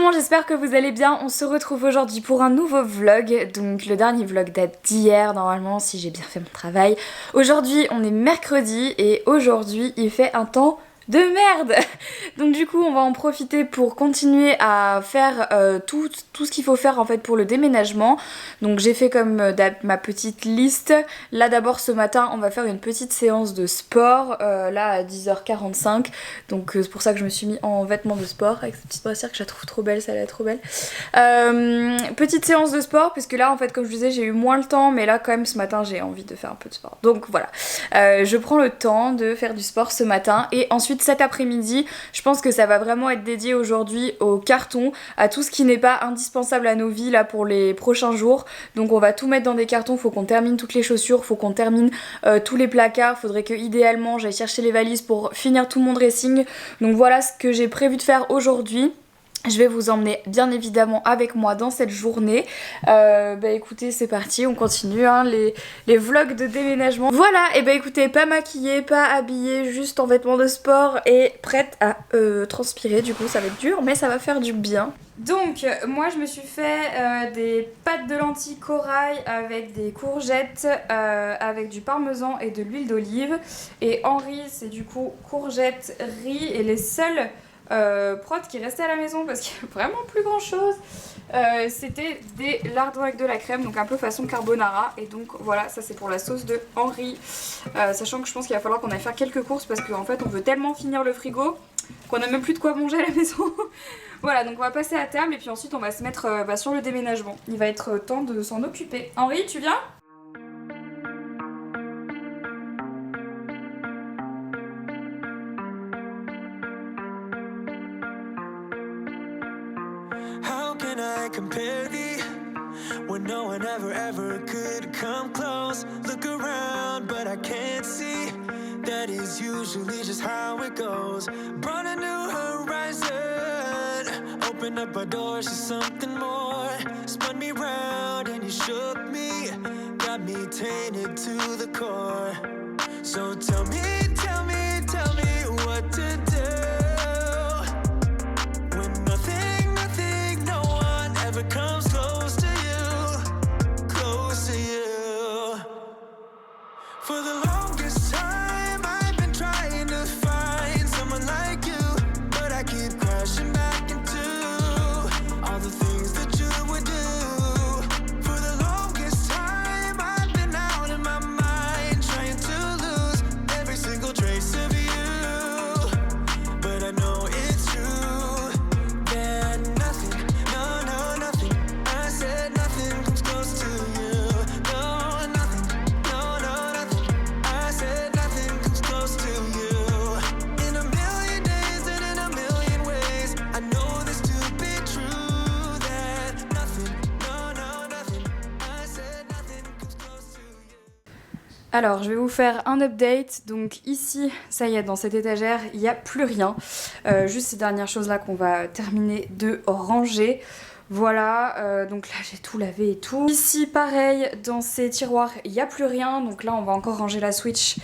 monde, j'espère que vous allez bien. On se retrouve aujourd'hui pour un nouveau vlog. Donc le dernier vlog date d'hier normalement, si j'ai bien fait mon travail. Aujourd'hui on est mercredi et aujourd'hui il fait un temps de merde. Donc du coup on va en profiter pour continuer à faire tout ce qu'il faut faire en fait pour le déménagement. Donc j'ai fait comme ma petite liste. Là d'abord ce matin on va faire une petite séance de sport là à 10h45. Donc c'est pour ça que je me suis mis en vêtements de sport avec cette petite brassière que je la trouve trop belle, celle-là est trop belle. Petite séance de sport puisque là en fait comme je vous disais j'ai eu moins le temps, mais là quand même ce matin j'ai envie de faire un peu de sport. Donc voilà, je prends le temps de faire du sport ce matin et ensuite cet après-midi je pense que ça va vraiment être dédié aujourd'hui au carton, à tout ce qui n'est pas indispensable à nos vies là pour les prochains jours. Donc on va tout mettre dans des cartons, faut qu'on termine toutes les chaussures, faut qu'on termine tous les placards, faudrait que idéalement j'aille chercher les valises pour finir tout mon dressing. Donc voilà ce que j'ai prévu de faire aujourd'hui. Je vais vous emmener bien évidemment avec moi dans cette journée. Bah écoutez, c'est parti, on continue hein, les vlogs de déménagement. Voilà, et bah écoutez, pas maquillée, pas habillée, juste en vêtements de sport et prête à transpirer. Du coup ça va être dur mais ça va faire du bien. Donc moi je me suis fait des pâtes de lentilles corail avec des courgettes, avec du parmesan et de l'huile d'olive. Et Henri c'est du coup courgettes, riz et les seuls prod qui restait à la maison parce qu'il n'y a vraiment plus grand chose. C'était des lardons avec de la crème, donc un peu façon carbonara. Et donc voilà, ça c'est pour la sauce de Henri. Sachant que je pense qu'il va falloir qu'on aille faire quelques courses parce qu'en fait on veut tellement finir le frigo qu'on n'a même plus de quoi manger à la maison. Voilà, donc on va passer à table et puis ensuite on va se mettre sur le déménagement. Il va être temps de s'en occuper. Henri, tu viens ? Compare thee when no one ever could come close. Look around, but I can't see. That is usually just how it goes. Brought a new horizon. Opened up our doors to something more. Spun me round and you shook me. Got me tainted to the core. So tell me what to do. Comes close to you, for the longest time I've been trying to find someone like you, but I keep crashing back into all the things that you would do. For the longest time I've been out of my mind, trying to lose every single trace of you, but I know it's true that nothing, nothing I said, nothing comes close to you. No, nothing I said, nothing comes close to you. In a million days and in a million ways, I know this to be true, that nothing, nothing I said, nothing comes close to you. Alors je vais vous faire un update. Donc ici, ça y est, dans cette étagère, il n'y a plus rien. Juste ces dernières choses là qu'on va terminer de ranger. Voilà, donc là j'ai tout lavé et tout. Ici pareil, dans ces tiroirs il n'y a plus rien. Donc là on va encore ranger la Switch,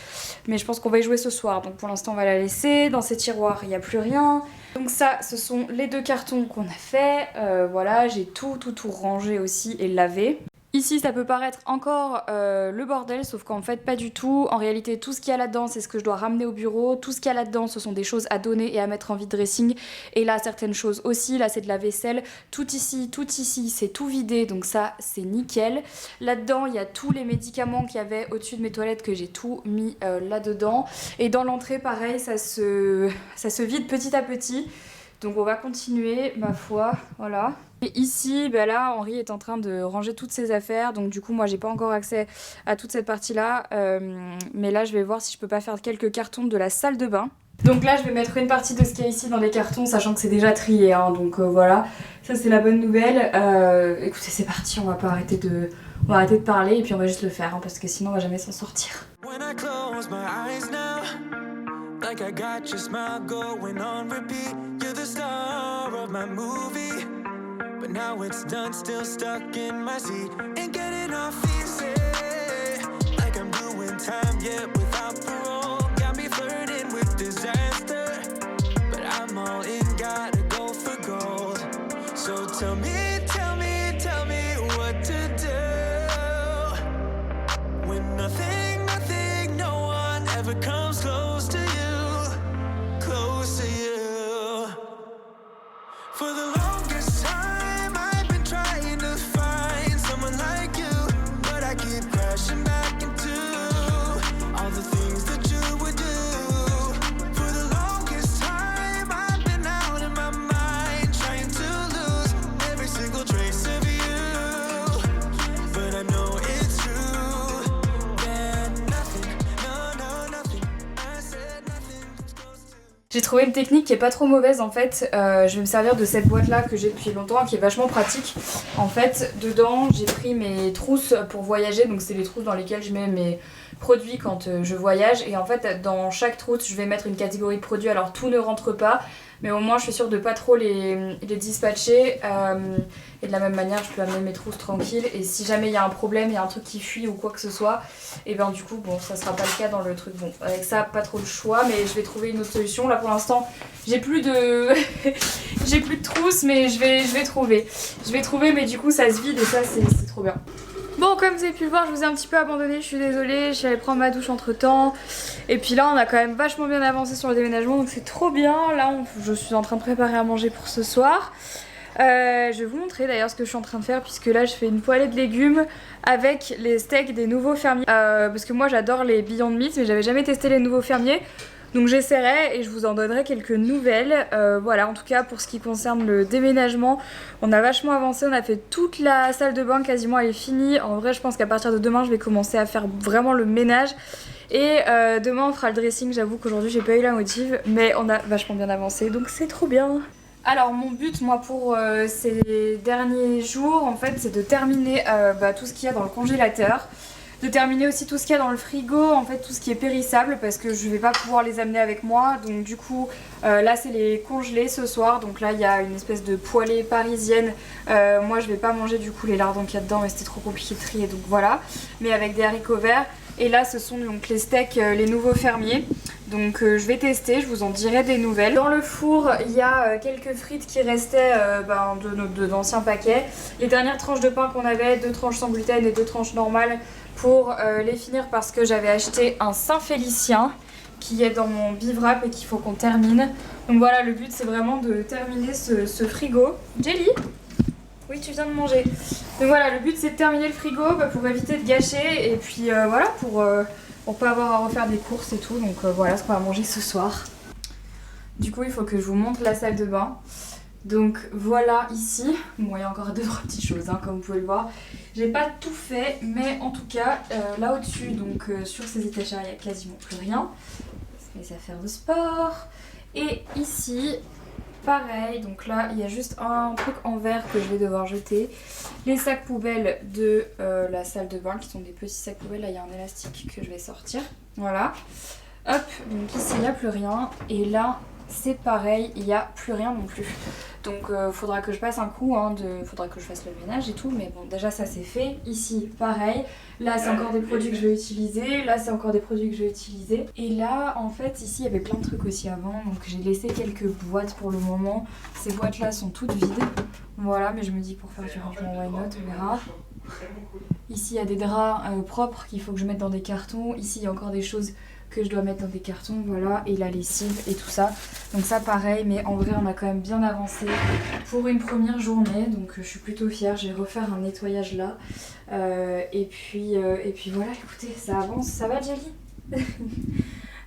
mais je pense qu'on va y jouer ce soir. Donc pour l'instant on va la laisser. Dans ces tiroirs il n'y a plus rien. Donc ça ce sont les deux cartons qu'on a fait. Voilà, j'ai tout rangé aussi et lavé. Ici ça peut paraître encore le bordel, sauf qu'en fait pas du tout. En réalité tout ce qu'il y a là-dedans c'est ce que je dois ramener au bureau. Tout ce qu'il y a là-dedans ce sont des choses à donner et à mettre en vide dressing. Et là certaines choses aussi, là c'est de la vaisselle. Tout ici c'est tout vidé, donc ça c'est nickel. Là-dedans il y a tous les médicaments qu'il y avait au-dessus de mes toilettes que j'ai tout mis là-dedans. Et dans l'entrée pareil ça se vide petit à petit. Donc on va continuer, ma foi, voilà. Et ici, bah là, Henri est en train de ranger toutes ses affaires. Donc du coup, moi, j'ai pas encore accès à toute cette partie-là. Mais là, je vais voir si je peux pas faire quelques cartons de la salle de bain. Donc là, je vais mettre une partie de ce qu'il y a ici dans les cartons, sachant que c'est déjà trié. Hein, donc voilà, ça c'est la bonne nouvelle. Écoutez, c'est parti, on va arrêter de parler et puis on va juste le faire. Hein, parce que sinon, on va jamais s'en sortir. Like I got your smile going on repeat. You're the star of my movie, but now it's done, still stuck in my seat. Ain't getting off easy, like I'm doing time yet without parole. Got me flirting with disaster, but I'm all in, gotta go for gold. never comes close to you, close to you. For the longest time I've been trying to find someone like you, but I keep crashing back into all the things that you would do. For the longest time I've been out in my mind, trying to lose every single trace of you, but I know it's true that nothing, no, nothing, I said nothing comes close to. J'ai trouvé une technique qui est pas trop mauvaise en fait. Je vais me servir de cette boîte là que j'ai depuis longtemps, qui est vachement pratique. En fait, dedans j'ai pris mes trousses pour voyager, donc c'est les trousses dans lesquelles je mets mes produits quand je voyage. Et en fait, dans chaque trousse, je vais mettre une catégorie de produits. Alors tout ne rentre pas, mais au moins je suis sûre de pas trop les dispatcher. Et de la même manière, je peux amener mes trousses tranquilles. Et si jamais il y a un problème, il y a un truc qui fuit ou quoi que ce soit, et ben du coup, bon, ça sera pas le cas dans le truc. Bon, avec ça, pas trop le choix, mais je vais trouver une autre solution. Là pour l'instant, j'ai plus de j'ai plus de trousses, mais je vais trouver. Je vais trouver, mais du coup, ça se vide et ça, c'est trop bien. Bon, comme vous avez pu le voir, je vous ai un petit peu abandonné, je suis désolée, je suis allée prendre ma douche entre temps. Et puis là, on a quand même vachement bien avancé sur le déménagement, donc c'est trop bien. Là, je suis en train de préparer à manger pour ce soir. Je vais vous montrer d'ailleurs ce que je suis en train de faire, puisque là je fais une poêlée de légumes avec les steaks des nouveaux fermiers. Parce que moi j'adore les Beyond Meat, mais j'avais jamais testé les nouveaux fermiers. Donc j'essaierai et je vous en donnerai quelques nouvelles. Voilà, en tout cas pour ce qui concerne le déménagement, on a vachement avancé, on a fait toute la salle de bain, quasiment elle est finie. En vrai je pense qu'à partir de demain je vais commencer à faire vraiment le ménage. Et demain on fera le dressing, j'avoue qu'aujourd'hui j'ai pas eu la motive, mais on a vachement bien avancé, donc c'est trop bien. Alors mon but moi pour ces derniers jours en fait c'est de terminer tout ce qu'il y a dans le congélateur, de terminer aussi tout ce qu'il y a dans le frigo, en fait tout ce qui est périssable parce que je vais pas pouvoir les amener avec moi, donc du coup là c'est les congelés ce soir, donc là il y a une espèce de poêlée parisienne, moi je vais pas manger du coup les lardons qu'il y a dedans mais c'était trop compliqué de trier donc voilà, mais avec des haricots verts. Et là ce sont donc les steaks, les nouveaux fermiers. Donc je vais tester, je vous en dirai des nouvelles. Dans le four, il y a quelques frites qui restaient d'anciens paquets. Les dernières tranches de pain qu'on avait, 2 tranches sans gluten et 2 tranches normales pour les finir parce que j'avais acheté un Saint-Félicien qui est dans mon bivrac et qu'il faut qu'on termine. Donc voilà, le but c'est vraiment de terminer ce frigo. Jelly ? Oui, tu viens de manger. Donc voilà, le but c'est de terminer le frigo pour éviter de gâcher et puis voilà, pour pas avoir à refaire des courses et tout. Donc voilà ce qu'on va manger ce soir. Du coup, il faut que je vous montre la salle de bain. Donc voilà ici. Bon, il y a encore 2-3 petites choses, hein, comme vous pouvez le voir. J'ai pas tout fait, mais en tout cas, là au-dessus, donc sur ces étagères, il n'y a quasiment plus rien. Les affaires de sport. Et ici... pareil, donc là il y a juste un truc en verre que je vais devoir jeter. Les sacs poubelles de la salle de bain qui sont des petits sacs poubelles. Là il y a un élastique que je vais sortir. Voilà. Hop, donc ici il n'y a plus rien. Et là c'est pareil, il n'y a plus rien non plus. Donc faudra que je passe un coup, hein, faudra que je fasse le ménage et tout. Mais bon, déjà ça c'est fait. Ici pareil. Là c'est encore des produits que je vais utiliser. Là c'est encore des produits que je vais utiliser. Et là en fait ici il y avait plein de trucs aussi avant. Donc j'ai laissé quelques boîtes pour le moment. Ces boîtes là sont toutes vides. Voilà, mais je me dis que pour faire du rangement why not, on verra. Ici il y a des draps propres qu'il faut que je mette dans des cartons. Ici il y a encore des choses que je dois mettre dans des cartons, voilà, et la lessive et tout ça. Donc ça pareil, mais en vrai on a quand même bien avancé pour une première journée, donc je suis plutôt fière. Je vais refaire un nettoyage là. Et puis voilà, écoutez, ça avance, ça va Jelly?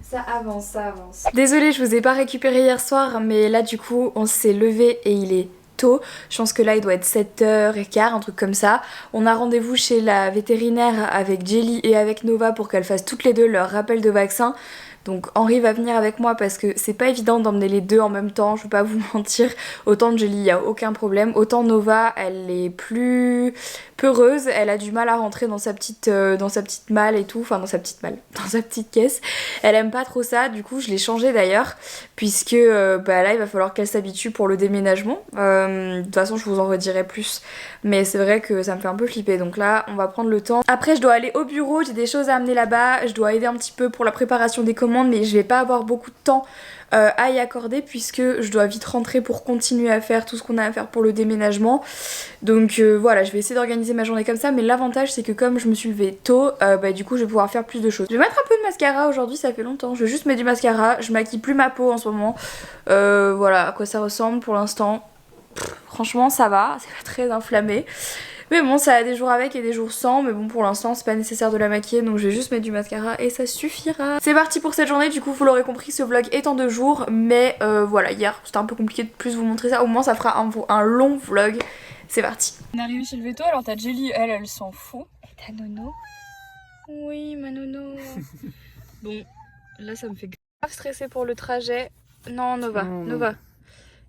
Ça avance, ça avance. Désolée, je vous ai pas récupéré hier soir, mais là du coup on s'est levé et il est tôt. Je pense que là il doit être 7h15, un truc comme ça. On a rendez-vous chez la vétérinaire avec Jelly et avec Nova pour qu'elles fassent toutes les deux leur rappel de vaccin. Donc Henri va venir avec moi parce que c'est pas évident d'emmener les deux en même temps, je vais pas vous mentir. Autant de Jelly, il y a aucun problème. Autant Nova, elle est plus peureuse, elle a du mal à rentrer dans sa petite malle et tout, enfin dans sa petite caisse. Elle aime pas trop ça, du coup je l'ai changé d'ailleurs, puisque là il va falloir qu'elle s'habitue pour le déménagement. De toute façon je vous en redirai plus, mais c'est vrai que ça me fait un peu flipper, donc là on va prendre le temps. Après je dois aller au bureau, j'ai des choses à amener là-bas, je dois aider un petit peu pour la préparation des commandes commandes, mais je vais pas avoir beaucoup de temps à y accorder puisque je dois vite rentrer pour continuer à faire tout ce qu'on a à faire pour le déménagement. Donc voilà, je vais essayer d'organiser ma journée comme ça, mais l'avantage c'est que comme je me suis levée tôt, du coup je vais pouvoir faire plus de choses. Je vais mettre un peu de mascara aujourd'hui, ça fait longtemps, je vais juste mettre du mascara, je maquille plus ma peau en ce moment. Voilà à quoi ça ressemble pour l'instant. Franchement ça va, c'est pas très inflammé. Mais bon, ça a des jours avec et des jours sans, mais bon, pour l'instant, c'est pas nécessaire de la maquiller, donc je vais juste mettre du mascara et ça suffira. C'est parti pour cette journée, du coup, vous l'aurez compris, ce vlog est en 2 jours, mais voilà, hier, c'était un peu compliqué de plus vous montrer ça, au moins ça fera un long vlog. C'est parti. On est arrivé chez le veto, alors ta Jelly, elle s'en fout. Et ta Nono? Oui, ma Nono. Bon, là, ça me fait grave stresser pour le trajet. Non, Nova, Nova.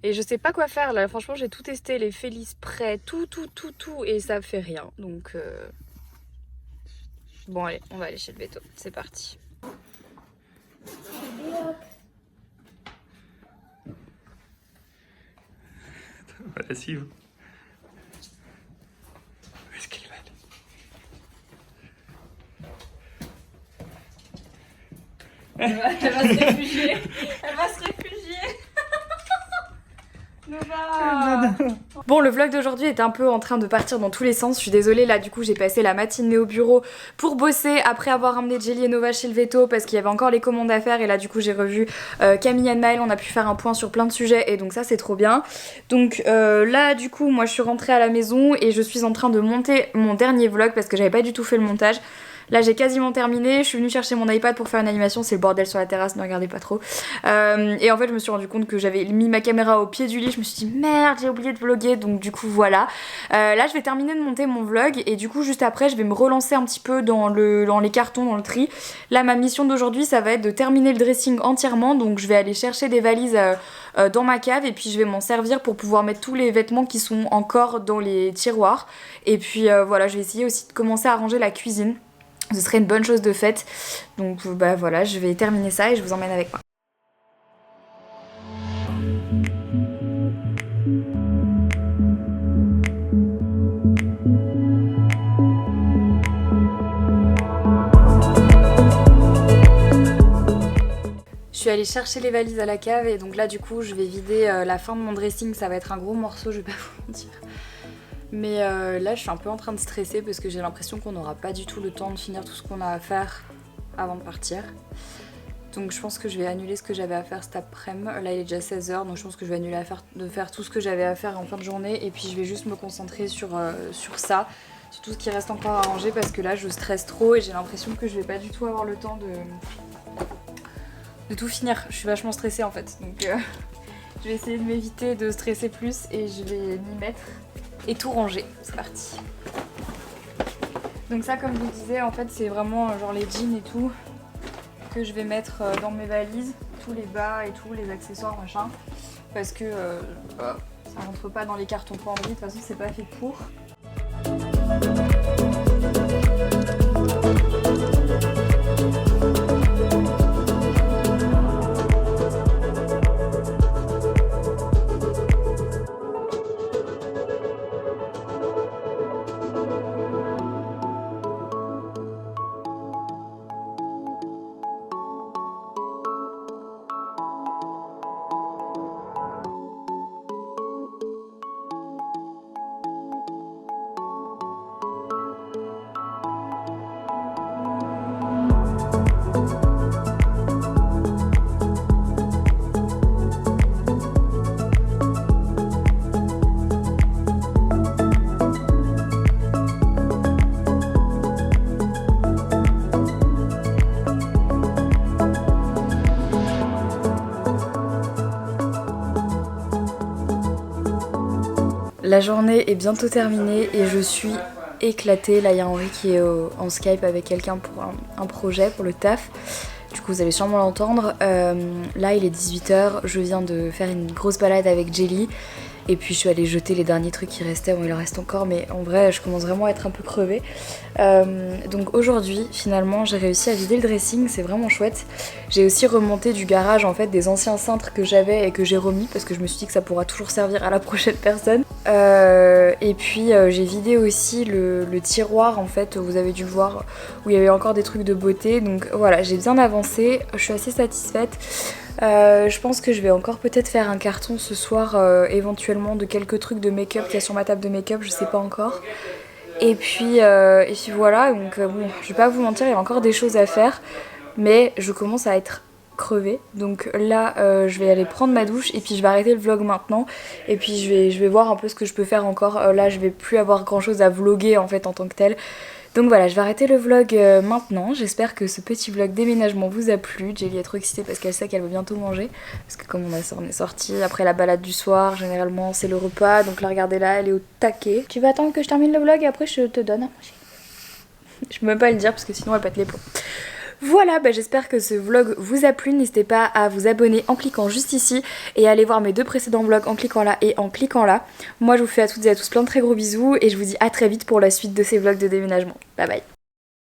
Et je sais pas quoi faire là, franchement j'ai tout testé, les Felice prêts, tout, et ça fait rien. Donc bon allez, on va aller chez le veto, c'est parti. Voilà, si vous. Où est-ce qu'elle va aller? Elle va se réfugier, elle va se réfugier. Bon, le vlog d'aujourd'hui est un peu en train de partir dans tous les sens, je suis désolée, là du coup j'ai passé la matinée au bureau pour bosser après avoir ramené Jelly et Nova chez le veto parce qu'il y avait encore les commandes à faire et là du coup j'ai revu Camille et Maëlle, on a pu faire un point sur plein de sujets et donc ça c'est trop bien. Donc là du coup moi je suis rentrée à la maison et je suis en train de monter mon dernier vlog parce que j'avais pas du tout fait le montage. Là j'ai quasiment terminé, je suis venue chercher mon iPad pour faire une animation, c'est le bordel sur la terrasse, ne regardez pas trop. Et en fait je me suis rendu compte que j'avais mis ma caméra au pied du lit, je me suis dit merde j'ai oublié de vlogger, donc du coup voilà. Là je vais terminer de monter mon vlog et du coup juste après je vais me relancer un petit peu dans les cartons, dans le tri. Là ma mission d'aujourd'hui ça va être de terminer le dressing entièrement, donc je vais aller chercher des valises dans ma cave et puis je vais m'en servir pour pouvoir mettre tous les vêtements qui sont encore dans les tiroirs. Et puis voilà, je vais essayer aussi de commencer à ranger la cuisine. Ce serait une bonne chose de faite. Donc bah voilà, je vais terminer ça et je vous emmène avec moi. Je suis allée chercher les valises à la cave et donc là du coup je vais vider la fin de mon dressing, ça va être un gros morceau, je vais pas vous mentir. Mais là je suis un peu en train de stresser parce que j'ai l'impression qu'on n'aura pas du tout le temps de finir tout ce qu'on a à faire avant de partir. Donc je pense que je vais annuler ce que j'avais à faire cet après-midi. Là il est déjà 16h donc je pense que je vais annuler de faire tout ce que j'avais à faire en fin de journée. Et puis je vais juste me concentrer sur ça, sur tout ce qui reste encore à ranger parce que là je stresse trop et j'ai l'impression que je vais pas du tout avoir le temps de tout finir. Je suis vachement stressée en fait. Donc je vais essayer de m'éviter de stresser plus et je vais m'y mettre. Et tout ranger, c'est parti. Donc ça comme je vous disais en fait c'est vraiment genre les jeans et tout que je vais mettre dans mes valises, tous les bas et tout, les accessoires machin, parce que ça rentre pas dans les cartons penderies, de toute façon c'est pas fait pour. La journée est bientôt terminée et je suis éclatée. Là il y a Henri qui est en Skype avec quelqu'un pour un projet, pour le taf. Du coup vous allez sûrement l'entendre. Là il est 18h, je viens de faire une grosse balade avec Jelly. Et puis je suis allée jeter les derniers trucs qui restaient, bon il en reste encore mais en vrai je commence vraiment à être un peu crevée. Donc aujourd'hui finalement j'ai réussi à vider le dressing, c'est vraiment chouette. J'ai aussi remonté du garage en fait des anciens cintres que j'avais et que j'ai remis parce que je me suis dit que ça pourra toujours servir à la prochaine personne. Et puis j'ai vidé aussi le tiroir en fait, vous avez dû le voir, où il y avait encore des trucs de beauté. Donc voilà, j'ai bien avancé, je suis assez satisfaite. Je pense que je vais encore peut-être faire un carton ce soir éventuellement de quelques trucs de make-up qu'il y a sur ma table de make-up, je sais pas encore. Et puis voilà, donc bon, je vais pas vous mentir, il y a encore des choses à faire, mais je commence à être crevée. Donc là, je vais aller prendre ma douche et puis je vais arrêter le vlog maintenant. Et puis je vais voir un peu ce que je peux faire encore. Là, je vais plus avoir grand chose à vlogger en fait en tant que tel. Donc voilà, je vais arrêter le vlog maintenant. J'espère que ce petit vlog déménagement vous a plu. Jelly est trop excitée parce qu'elle sait qu'elle va bientôt manger. Parce que comme on est sorti après la balade du soir, généralement c'est le repas. Donc là, regardez là, elle est au taquet. Tu vas attendre que je termine le vlog et après je te donne. Je peux même pas le dire parce que sinon elle pète les plombs. Voilà, j'espère que ce vlog vous a plu. N'hésitez pas à vous abonner en cliquant juste ici et à aller voir mes 2 précédents vlogs en cliquant là et en cliquant là. Moi je vous fais à toutes et à tous plein de très gros bisous et je vous dis à très vite pour la suite de ces vlogs de déménagement. Bye bye.